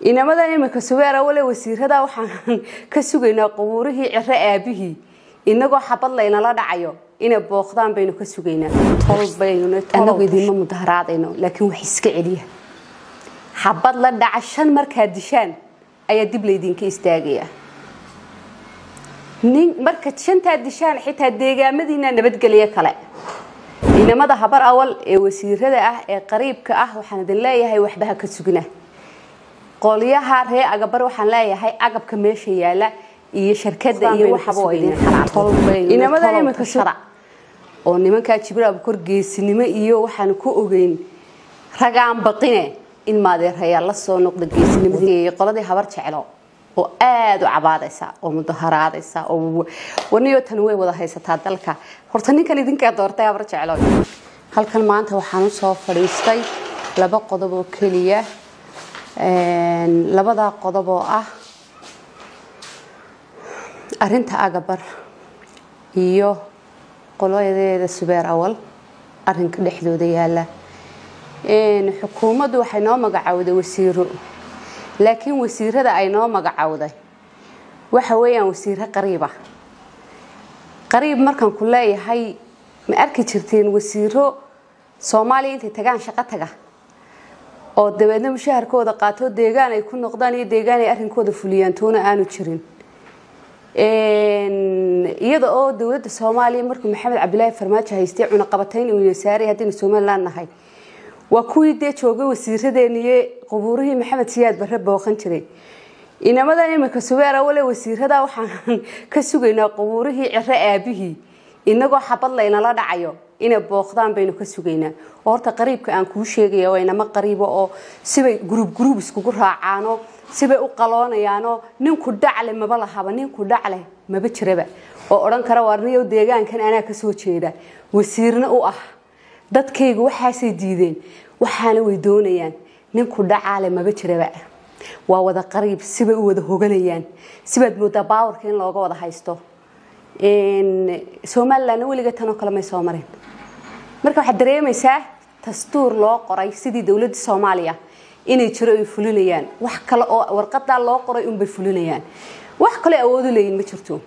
inamada imika suweera wala wasiirada waxaan ka sugaynaa qubuurihii cirre aabihii inagoo xabad layna la dhacayo inay booqdaan baynu ka sugaynaa tolbaynu anagu idinma mudaharaadayno laakiin wax iska celiya xabad la dhaca shan markaa dishaan ayaa dib laydinka istaagaya nin marka shanta dishaan xitaa deegaamadiina nabadgeliye kale inamada habar awal ee wasiirada ah ee qariibka ah waxaan idin leeyahay waxba ka sugnaa qoliyaha ree agabar waxaan leeyahay agabka meesha yaala iyo shirkadda iyo waxba oo idin xalaal inamada imika shara oo nimanka jibraab korgeesinimo iyo waxaan ku ogeyn ragaan baqine in maadeeraya la soo noqdo geesinimadii qoladii habar jecelo oo aad u cabaadaysa oo mudaharaadaysa oo waniyo tan way wada haysataa dalka horta ninkan idinka doortay habar jecelo halkan maanta waxaan u soo fadhiistay laba qodob oo kaliya labada qodob oo ah arinta agabar iyo qoloyadeeda subeer awal arinka dhexdooda yaala xukuumaddu waxay noo magacawday wasiiro laakiin wasiirada ay noo magacawday waxa weeyaan wasiiro qariib markan ku leeyahay ma arki jirteen wasiiro Soomaaliya inta tagaan shaqo taga oo dabeedna mushaharkooda qaato deegaan ay ku noqdaan iyo deegaan ay arrinkooda fuliyaan toona aanu jirin iyada oo dawladda Soomaaliya markuu Maxamed Cabdilaahi Farmaajo haystay cuna qabatayn uu yeesaaray hadii Soomaaliland nahay waa kuwii de joogay wasiiradeeniye qubuurihii Maxamed Siyaad Barre booqan jiray inamada imika suweera wala wasiirada waxaan ka sugaynaa qubuurihii cirre aabihii inagoo xabad layna la dhacayo inay booqdaan baynu ka sugaynaa horta qariibka aan ku sheegayo waa inama qariibo oo sibay group iskugu raacaano sibay u qaloonayaano ninku dhacle maba lahaba ninku dhacle maba jiraba oo oran kara warniyo deegaankan ana ka soo jeeda wasiirna u ah dadkaygu waxaasay diideen waxaana way doonayaan ninku dhacaale maba jiraba waa wada qariib sibay u wada hoganayaan sibaad moodaa baawarka in looga wada haysto Soomaaliland waliga tan oo kale ma soo marin marka waxa dareemaysaa dastuur loo qoray sidii dawladda Soomaaliya inay jiro ay fulinayaan wax kale oo warqadda loo qoray un bay fulinayaan wax kale awood u leeyin ma jirto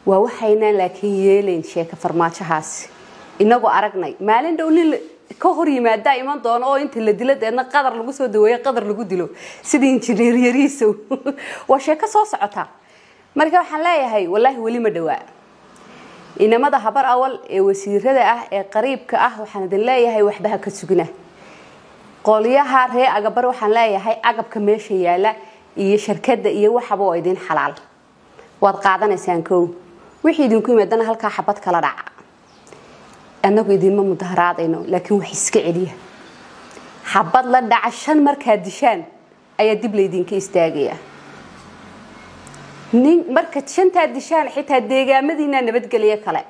waa waxayna laakiin yeeleen sheeka farmaajahaas inagu aragnay maalin dawlin ka hor yimaada iman doono oo inta la dilo deedna qadar lagu soo daweeyo qadar lagu dilo sidii injineer yariiso waa sheeka soo socota marka waxaan leeyahay wallahi wali ma dhawaa inamada habar awal ee wasiirada ah ee qariibka ah waxaan idin leeyahay waxba ka sugnaa qoliyaha ree agabar waxaan leeyahay agabka meesha yaala iyo shirkadda iyo waxba oo idin xalaal waad qaadanaysaan koow wixii idinku yimaadana halka xabad kala dhac anagu idinma mudaharaadayno laakiin wax iska celiya xabad la dhaca shan markaa dishaan ayaa dib laydinka istaagaya nin marka shanta dishaan xitaa deegaamadiina nabadgeliye kale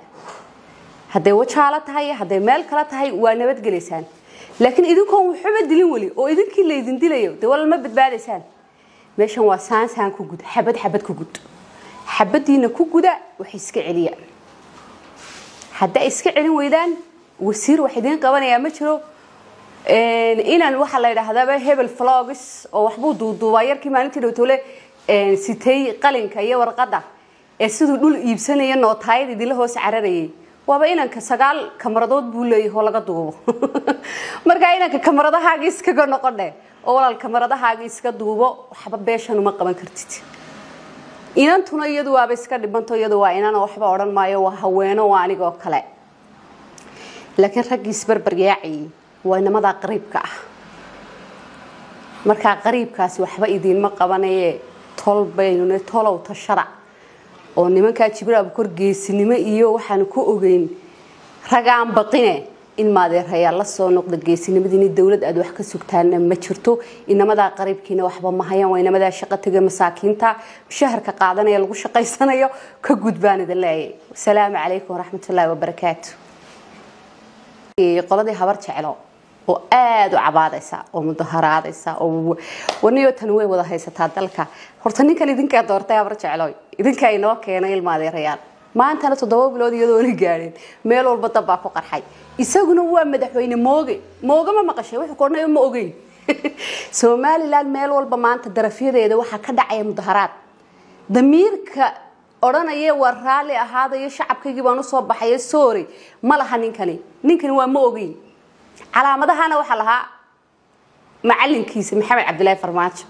haday wajaala tahay haday meel kala tahay waa nabadgeleysaan laakiin idinkoon waxba dilin wali oo idinkii leedin dilayo de wal ma badbaadaysaan meeshan waa saan ku gud xabad ku gud xabadiina ku guda wax iska celiya hadda iska celin weydaan wasiir wax idin qabanaya ma jiro inaan waxa la yiraahdaa hebel vlogs oo waxbuu duuduubaa yarkii maalintii dhowtole sitay qalinka iyo warqada ee sidoo dhul iibsanaya nootaayad idin la hoos cararayay waaba inanka 9 kamaradood buu leeyahay oo laga duubo marka inanka kamaradahaga iskaga noqonay oo walal kamaradahaga iska duubo waxba beeshan uma qaban kartid inantuna iyadu waaba iska dhibanto iyadu waa inaan waxba oran maayo waa haweeno waa aniga kale laakiin raggiis barbaryaacay waa inamada qariibka ah marka qariibkaasi waxba idin ma qabanayee tolbaynu tolow tashara oo nimanka jibraab korgeesinimo iyo waxaan ku ogeyn ragaan baqine in maadeeraya la soo noqdo geesinimadii dawlad aad wax ka sugtaan ma jirto inamada qariibkiina waxba ma hayaan waa inamada shaqo taga masaakiinta shaharka qaadanaya lagu shaqaysanayo ka gudbaan idin leeyahay salaamu calaykum waraxmatullaahi wabarakaatu qoladii habar jecelo oo aad u cabaadaysa oo mudaharaadaysa oo waniyo tan way wada haysataa dalka horta ninkan idinka doortay habar jecelo idinka ay noo keenay ilmaadeerayaan maanta 7 bilood iyadoo la gaarin meel walba dab ku qarxay isaguna waa madaxweyne mooge ma maqashay wuxuu qornay ma ogeyn Somaliland meel walba maanta darafyadeeda waxa ka dhacay mudaharaad damiirka oranaya war raali ahaadayo shacabkaygi baan u soo baxay sorry ma laha ninkani waa ma ogin calaamadahana waxa lahaa macalinkiisa Maxamed Cabdullaahi Farmaajo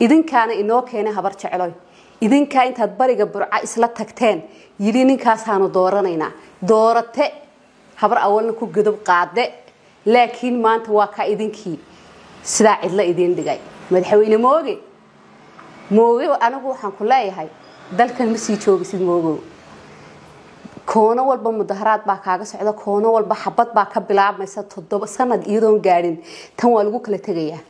idinkaana inoo keenay habar jeceloy idinka intaad bariga burca isla tagteen yiri ninkaas aanu dooranayna doorate habar awalna ku gudub qaade laakiin maanta waa ka idinkii sida cidla idin dhigay madaxweyne mooge anagu waxaan ku leeyahay dalkan ma sii joogisid moogo koono walba mudaharaad baa kaaga socda koono walba xabad baa ka bilaabmaysa 7 sanad iyadoon gaadhin tan waa lagu kala tagayaa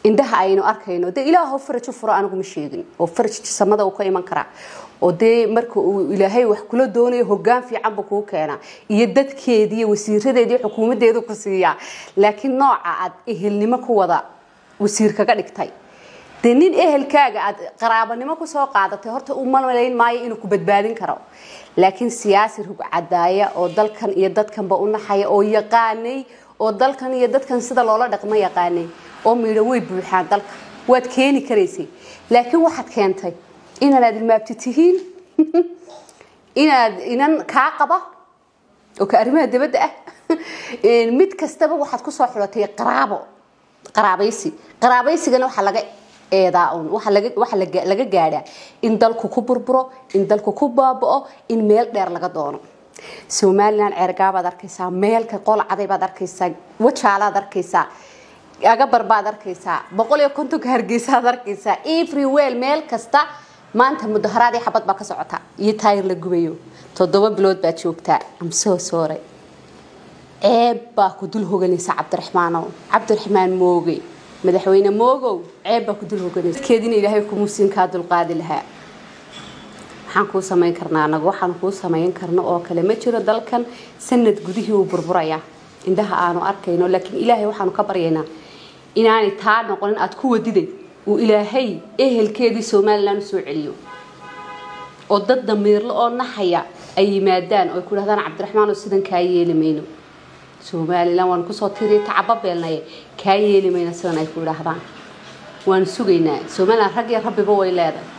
indhaha aynu arkayno de ilaahu faraj furo anagu ma sheegin oo faraj samada uu ka iman kara oo de marka uu ilaahay wax kula doonayo hoggaan fiican buu ku keena iyo dadkeedii wasiiradeedii xukuumadeedu ku siiya laakiin nooca aad ehelnimo ku wada wasiir kaga dhigtay de nin ehelkaaga aad qaraabanimo ku soo qaadatay horta uu malayn maayo inuu ku badbaadin karo laakiin siyaasi rug cadaaya oo dalkan iyo dadkanba u naxaya oo yaqaanay oo dalkan iyo dadkan sida loola dhaqmo yaqaanay oo miidho way buuxaan dalka waad keeni karaysay laakiin waxaad keentay inaad ilmaabtitihiin inan ka qaba oo ka arimaha dibadda ah mid kastaba waxaad ku soo xulatay qaraabaysigana waxa laga waxa laga gaadhaa in dalku ku burburo in dalku ku baabao in meel dheer laga doono Somaliland ergaabaad arkaysaa meelka qolcaday baad arkaysaa wajaalaad arkaysaa aga barbaad arkaysaa 150 ka hargeysaad arkaysaa everywhere meel kasta maanta mudaharaadii xabad baa ka socota iyo taayir la gubayo 7 bilood baa joogtaa am soo sooray baa ku dul hoganaysa Cabdiraxmaan Mooge madaxweyne moogow baa ku dul hoganaysa keedina ilaahay ku muusin ka dul qaadi lahaa waxaan ku sameyn karnaa anagu waxaan ku sameyn karno oo kale ma jiro dalkan sanad gudihii uu burburaya indhaha aanu arkayno laakiin ilaahay waxaan ka baryaynaa inaanay taa noqonin aad ku wadiday oo ilaahay ehelkeedii Somaliland soo celiyo oo dad damiirlo oo naxaya ay yimaadaan oo ku dhahdaan Cabdiraxmaan oo sidan ka yeelimayno Somaliland waan ku soo tiray tacababeelnay ka yeelimayna sidan ay ku dhahdaan waan sugaynaa Somaliland rag iyo rabbiba way leedahay